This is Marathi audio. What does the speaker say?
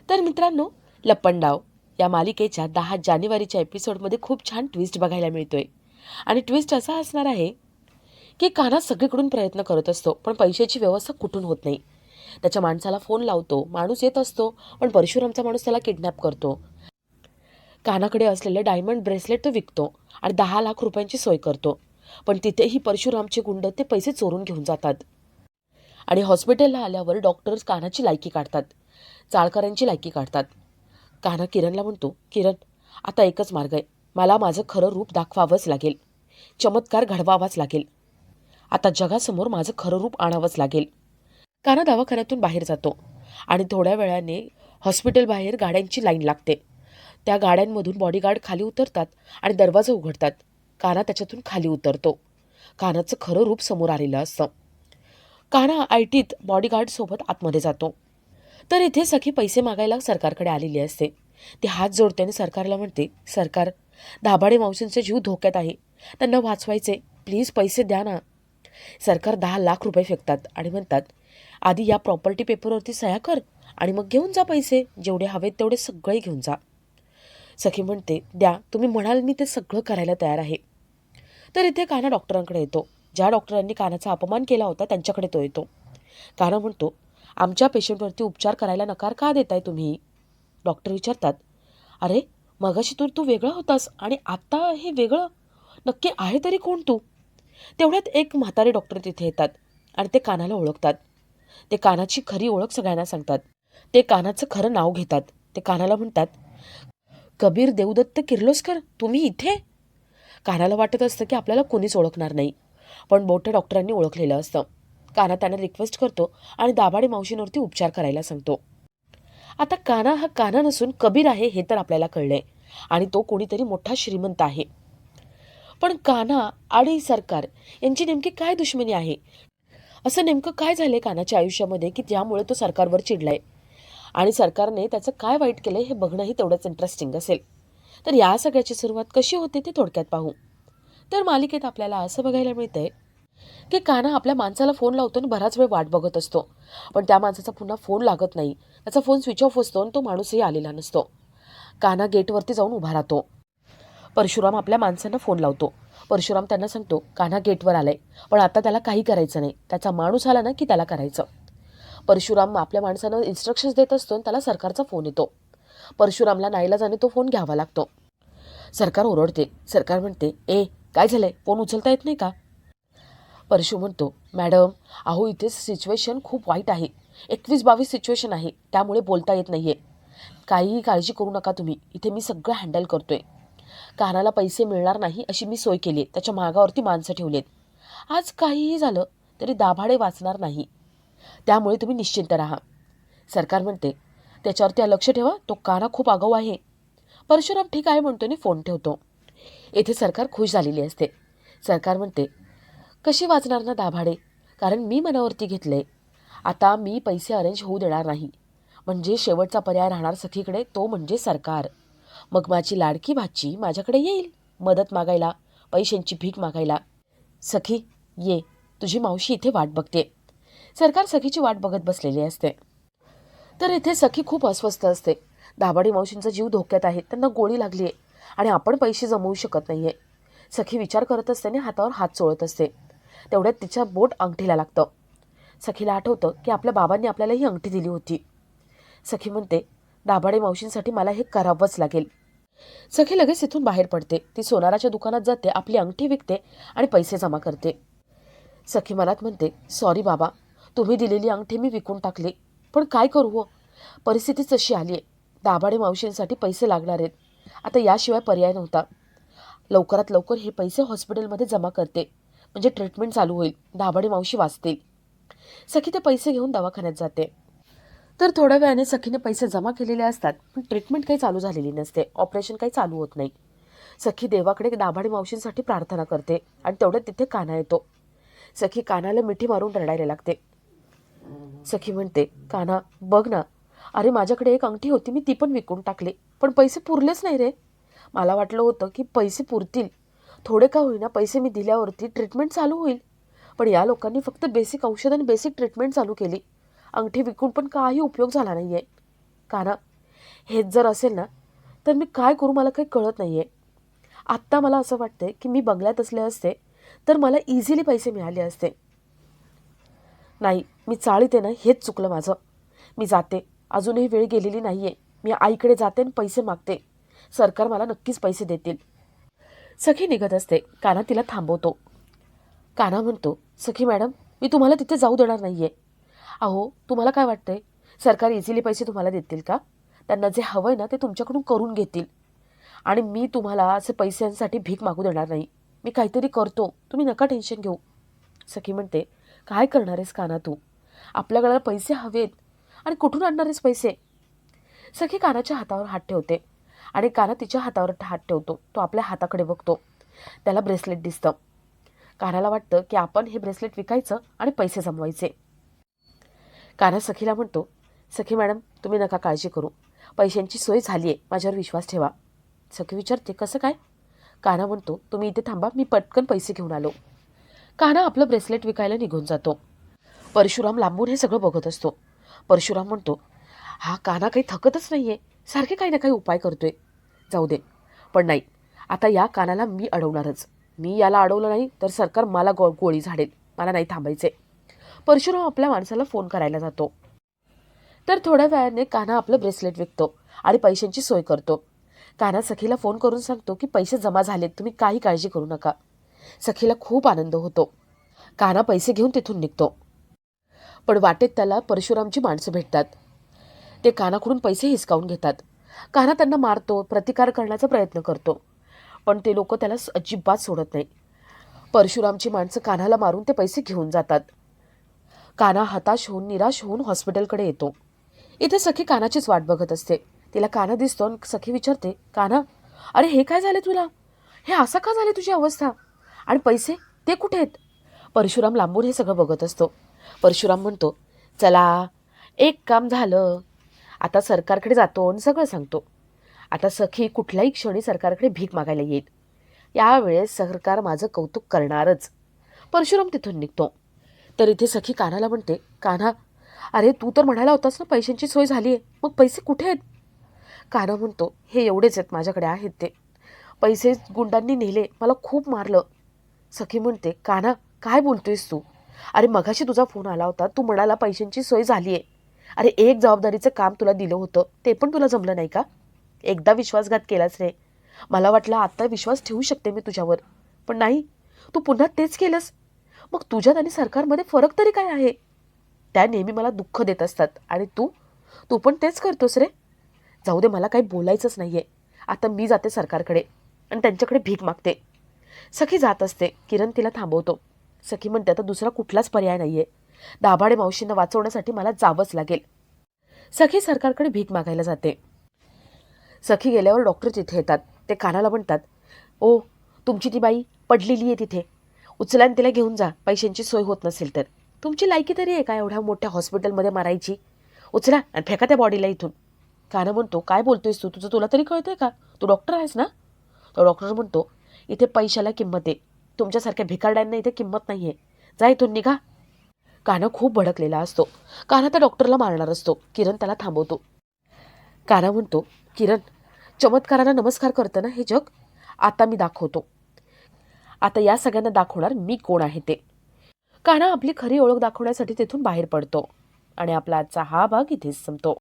तर मित्रांनो, लपंडाव या मालिकेच्या 10 जानेवारीच्या एपिसोडमध्ये खूप छान ट्विस्ट बघायला मिळतोय. आणि ट्विस्ट असा असणार आहे की कान्हा सगळीकडून प्रयत्न करत असतो, पण पैशाची व्यवस्था कुठून होत नाही. त्याच्या माणसाला फोन लावतो, माणूस येत असतो, पण परशुरामचा माणूस त्याला किडनॅप करतो. कानाकडे असलेलं डायमंड ब्रेसलेट तो विकतो आणि 10 लाख रुपयांची सोय करतो. पण तिथेही परशुरामचे गुंड ते पैसे चोरून घेऊन जातात. आणि हॉस्पिटलला आल्यावर डॉक्टर्स कान्हाची लायकी काढतात, चाळकऱ्यांची लायकी काढतात. कान्हा किरणला म्हणतो, किरण, आता एकच मार्ग आहे. मला माझं खरं रूप दाखवावंच लागेल. चमत्कार घडवावाच लागेल. आता जगासमोर माझं खरं रूप आणावंच लागेल. कान्हा दवाखान्यातून बाहेर जातो आणि थोड्या वेळाने हॉस्पिटल बाहेर गाड्यांची लाईन लागते. त्या गाड्यांमधून बॉडीगार्ड खाली उतरतात आणि दरवाजा उघडतात. कान्हा त्याच्यातून खाली उतरतो. कान्हाचं खरं रूप समोर आलेलं असतं. कान्हा आयटीत बॉडीगार्डसोबत आतमध्ये जातो. तर इथे सखी पैसे मागायला सरकारकडे आलेली असते. ती हात जोडते आणि सरकारला म्हणते, सरकार, दाभाडे मावशींचे जीव धोक्यात आहे. त्यांना वाचवायचे. प्लीज पैसे द्या ना. सरकार 10 लाख रुपये फेकतात आणि म्हणतात, आधी या प्रॉपर्टी पेपरवरती सह्या कर आणि मग घेऊन जा पैसे. जेवढे हवेत तेवढे सगळे घेऊन जा. सखी म्हणते, द्या, तुम्ही म्हणाल मी ते सगळं करायला तयार आहे. तर इथे कान्हा डॉक्टरांकडे येतो. ज्या डॉक्टरांनी कान्हाचा अपमान केला होता त्यांच्याकडे तो येतो. कान्हा म्हणतो, आमच्या पेशंटवरती उपचार करायला नकार का देताय तुम्ही? डॉक्टर विचारतात, अरे, मगाशी तू तू वेगळा होतास आणि आता हे वेगळं नक्की आहे तरी कोण तू? तेवढ्यात एक म्हातारे डॉक्टर तिथे येतात आणि ते कान्हाला ओळखतात. ते कान्हाची खरी ओळख सगळ्यांना सांगतात. ते कान्हाचं खरं नाव घेतात. ते कान्हाला म्हणतात, कबीर देवदत्त किर्लोस्कर, तुम्ही इथे? कान्हाला वाटत असतं की आपल्याला कोणीच ओळखणार नाही, पण मोठ्या डॉक्टरांनी ओळखलेलं असतं. कान्हा त्यांना रिक्वेस्ट करतो आणि दाभाडे मावशींवरती उपचार करायला सांगतो. आता कान्हा हा कान्हा नसून कबीर आहे हे तर आपल्याला कळलंय आणि तो कोणीतरी मोठा श्रीमंत आहे. पण कान्हा आणि सरकार यांची नेमकी काय दुश्मनी आहे? असं नेमकं काय झालंय कान्हाच्या आयुष्यामध्ये की त्यामुळे तो सरकारवर चिडलाय आणि सरकारने त्याचं काय वाईट केलंय हे बघणंही तेवढंच इंटरेस्टिंग असेल. तर या सगळ्याची सुरुवात कशी होते ते थोडक्यात पाहू. तर मालिकेत आपल्याला असं बघायला मिळतंय की कान्हा आपल्या माणसाला फोन लावतो आणि बराच वेळ वाट बघत असतो, पण त्या माणसाचा पुन्हा फोन लागत नाही. त्याचा फोन स्विच ऑफ असतो आणि तो माणूसही आलेला नसतो. कान्हा गेटवरती जाऊन उभा राहतो. परशुराम आपल्या माणसांना फोन लावतो. परशुराम त्यांना सांगतो, कान्हा गेटवर आलाय, पण आता त्याला काही करायचं नाही. त्याचा माणूस आला ना की त्याला करायचं. परशुराम आपल्या माणसांना इन्स्ट्रक्शन्स देत असतो आणि त्याला सरकारचा फोन येतो. परशुरामला नाईलाजाने तो फोन घ्यावा लागतो. सरकार ओरडते. सरकार म्हणते, ए, काय झालंय? फोन उचलता येत नाही का? परशु म्हणतो, मॅडम, अहो इथे सिच्युएशन खूप वाईट आहे. 21-22 सिच्युएशन आहे, त्यामुळे बोलता येत नाहीये. काहीही काळजी करू नका तुम्ही, इथे मी सगळं हँडल करतोय. कान्हाला पैसे मिळणार नाही अशी मी सोय केली आहे. त्याच्या मागावरती माणसं ठेवलेत. आज काहीही झालं तरी दाभाडे वाचणार नाही, त्यामुळे तुम्ही निश्चिंत राहा. सरकार म्हणते, त्याच्यावरती लक्ष ठेवा, तो कान्हा खूप आगाऊ आहे. परशुराम ठीक आहे म्हणतो आणि फोन ठेवतो. येथे सरकार खुश झालेली असते. सरकार म्हणते, कशी वाचणार ना दाभाडे, कारण मी मनावरती घेतलंय. आता मी पैसे अरेंज होऊ देणार नाही. म्हणजे शेवटचा पर्याय राहणार सखीकडे, तो म्हणजे सरकार. मग माझी लाडकी भाची माझ्याकडे येईल मदत मागायला, पैशांची भीक मागायला. सखी, ये, तुझी मावशी इथे वाट बघते. सरकार सखीची वाट बघत बसलेली असते. तर इथे सखी खूप अस्वस्थ असते. दाभाडे मावशींचा जीव धोक्यात आहे, त्यांना गोळी लागली आहे आणि आपण पैसे जमवू शकत नाहीये. सखी विचार करत असताना हातावर हात चोळत असते. तेवढ्यात तिच्या बोट अंगठीला लागतं. सखीला आठवतं की आपल्या बाबांनी आपल्याला ही अंगठी दिली होती. सखी म्हणते, दाभाडे मावशींसाठी मला हे करावंच लागेल. सखी लगेच तिथून बाहेर पडते. ती सोनाराच्या दुकानात जाते, आपली अंगठी विकते आणि पैसे जमा करते. सखी मनात म्हणते, सॉरी बाबा, तुम्ही दिलेली अंगठी मी विकून टाकली, पण काय करू हो, परिस्थितीच अशी आली आहे. दाभाडे मावशींसाठी पैसे लागणार आहेत. आता याशिवाय पर्याय नव्हता. लवकरात लवकर हे पैसे हॉस्पिटलमध्ये जमा करते, म्हणजे ट्रीटमेंट चालू होईल, दाभाडे मावशी वाचतील. सखी ते पैसे घेऊन दवाखान्यात जाते. तर थोड्या वेळाने सखीने पैसे जमा केलेले असतात, पण ट्रीटमेंट काही चालू झालेली नसते. ऑपरेशन काही चालू होत नाही. सखी देवाकडे दाभाडे मावशींसाठी प्रार्थना करते आणि तेवढ्यात तिथे कान्हा येतो. सखी कान्हाला मिठी मारून रडायला लागते. सखी म्हणते, कान्हा, बघ ना, अरे माझ्याकडे एक अंगठी होती, मी ती पण विकून टाकली, पण पैसे पुरलेच नाही रे. मला वाटलं होतं की पैसे पुरतील, थोडे का होईना पैसे मी दिल्यावरती ट्रीटमेंट चालू होईल, पण या लोकांनी फक्त बेसिक औषध आणि बेसिक ट्रीटमेंट चालू केली. अंगठी विकून पण काही उपयोग झाला नाही आहे. कान्हा, हेच जर असेल ना तर मी काय करू मला काही कळत नाही आहे. आत्ता मला असं वाटतंय की मी बंगल्यात असले असते तर मला इझिली पैसे मिळाले असते. नाही, मी चाळीत आहे ना हेच चुकलं माझं. मी जाते. अजूनही वेळ गेलेली नाही आहे. मी आईकडे जाते आणि पैसे मागते. सरकार मला नक्कीच पैसे देतील. सखी निघत असते. कान्हा तिला थांबवतो. कान्हा म्हणतो, सखी मॅडम, मी तुम्हाला तिथे जाऊ देणार नाही आहे. अहो, तुम्हाला काय वाटतंय? सरकार इझिली पैसे तुम्हाला देतील का? त्यांना जे हवं आहे ना ते तुमच्याकडून करून घेतील. आणि मी तुम्हाला असे पैशांसाठी भीक मागू देणार नाही. मी काहीतरी करतो. तुम्ही नका टेन्शन घेऊ. सखी म्हणते, काय करणार आहेस कान्हा तू? आपल्याकडे पैसे हवेत आणि कुठून आणणार आहेस पैसे? सखी कान्हाच्या हातावर हात ठेवते आणि कान्हा तिच्या हातावर हात ठेवतो. तो आपल्या हाताकडे बघतो. त्याला ब्रेसलेट दिसतं. कान्हाला वाटतं की आपण हे ब्रेसलेट विकायचं आणि पैसे जमवायचे. कान्हा सखीला म्हणतो, सखी मॅडम, तुम्ही नका काळजी करू. पैशांची सोय झाली आहे. माझ्यावर विश्वास ठेवा. सखी विचारते, कसं काय? कान्हा म्हणतो, तुम्ही इथे थांबा, मी पटकन पैसे घेऊन आलो. कान्हा आपलं ब्रेसलेट विकायला निघून जातो. परशुराम लांबून हे सगळं बघत असतो. परशुराम म्हणतो, हा कान्हा काही थकतच नाहीये. सारखे काही ना काही उपाय करतोय. जाऊ दे. पण नाही, आता या कानाला मी अडवणारच. मी याला अडवलं नाही तर सरकार मला गोळी झाडेल. मला नाही थांबायचे. परशुराम आपल्या माणसाला फोन करायला जातो. तर थोड्या वेळाने कान्हा आपलं ब्रेसलेट विकतो आणि पैशांची सोय करतो. कान्हा सखीला फोन करून सांगतो की पैसे जमा झालेत, तुम्ही काही काळजी करू नका. सखीला खूप आनंद होतो. कान्हा पैसे घेऊन तिथून निघतो. पण वाटेत त्याला परशुरामची माणसं भेटतात. ते कान्हाकडून पैसे हिसकावून घेतात. कान्हा त्यांना मारतो, प्रतिकार करण्याचा प्रयत्न करतो. पण ते लोक त्याला अजिबात सोडत नाही. परशुरामची माणसं कान्हाला मारून ते पैसे घेऊन जातात. कान्हा हताश होऊन, निराश होऊन हॉस्पिटलकडे येतो. इथे सखी कान्हाचीच वाट बघत असते. तिला कान्हा दिसतो आणि सखी विचारते, कान्हा, अरे हे काय झाले तुला? हे असं का झाले तुझी अवस्था? आणि पैसे ते कुठे आहेत? परशुराम लांबून हे सगळं बघत असतो. परशुराम म्हणतो, चला, एक काम झालं. आता सरकारकडे जातो आणि सगळं सांगतो. आता सखी कुठल्याही क्षणी सरकारकडे भीक मागायला येईल. यावेळेस सरकार माझं कौतुक करणारच. परशुराम तिथून निघतो. तर इथे सखी कान्हाला म्हणते, कान्हा, अरे तू तर म्हणाला होतास ना पैशांची सोय झाली आहे, मग पैसे कुठे आहेत? कान्हा म्हणतो, हे एवढेच आहेत, माझ्याकडे आहेत ते. पैसे गुंडांनी नेले, मला खूप मारलं. सखी म्हणते, कान्हा, काय बोलतोयस तू? अरे मगाशी तुझा फोन आला होता, तू म्हणाला पैशांची सोय झाली आहे. अरे एक जबाबदारीचं काम तुला दिलं होतं, ते पण तुला जमलं नाही का? एकदा विश्वासघात केलाच रे. मला वाटलं आता विश्वास ठेवू शकते मी तुझ्यावर, पण नाही, तू पुन्हा तेच केलंस. मग तुझ्यात आणि सरकारमध्ये फरक तरी काय आहे? त्या नेहमी मला दुःख देत असतात आणि तू तू पण तेच करतोस रे. जाऊ दे, मला काही बोलायचंच नाहीये. आता मी जाते सरकारकडे आणि त्यांच्याकडे भीक मागते. सखी जात असते. किरण तिला थांबवतो. सखी म्हणते, आता दुसरा कुठलाच पर्याय नाहीये. दाभाडे मावशींना वाचवण्यासाठी मला जावंच लागेल. सखी सरकारकडे भीक मागायला जाते. सखी गेल्यावर डॉक्टर तिथे येतात. ते कान्हाला म्हणतात, ओ, तुमची ती बाई पडलेली आहे तिथे. उचला आणि तिला घेऊन जा, पैशांची सोय होत नसेल तर. तुमची लायकी तरी आहे का एवढ्या मोठ्या हॉस्पिटलमध्ये मारायची? उचला आणि फेका त्या बॉडीला इथून. कान्हा म्हणतो, काय बोलतोयस तू? तुला तरी कळतंय का? तू डॉक्टर आहेस ना? तो डॉक्टर म्हणतो, इथे पैशाला किंमत आहे. तुमच्यासारख्या भिकारड्यांना इथे किंमत नाही आहे. जा इथून, निघा. कान्हा खूप भडकलेला असतो. कान्हा त्या डॉक्टरला मारणार असतो. किरण त्याला थांबवतो. कान्हा म्हणतो, किरण, चमत्काराला नमस्कार करतं ना हे जग? आता मी दाखवतो. आता या सगळ्यांना दाखवणार मी कोण आहे ते. कान्हा आपली खरी ओळख दाखवण्यासाठी तिथून बाहेर पडतो आणि आपला आजचा हा भाग इथेच संपतो.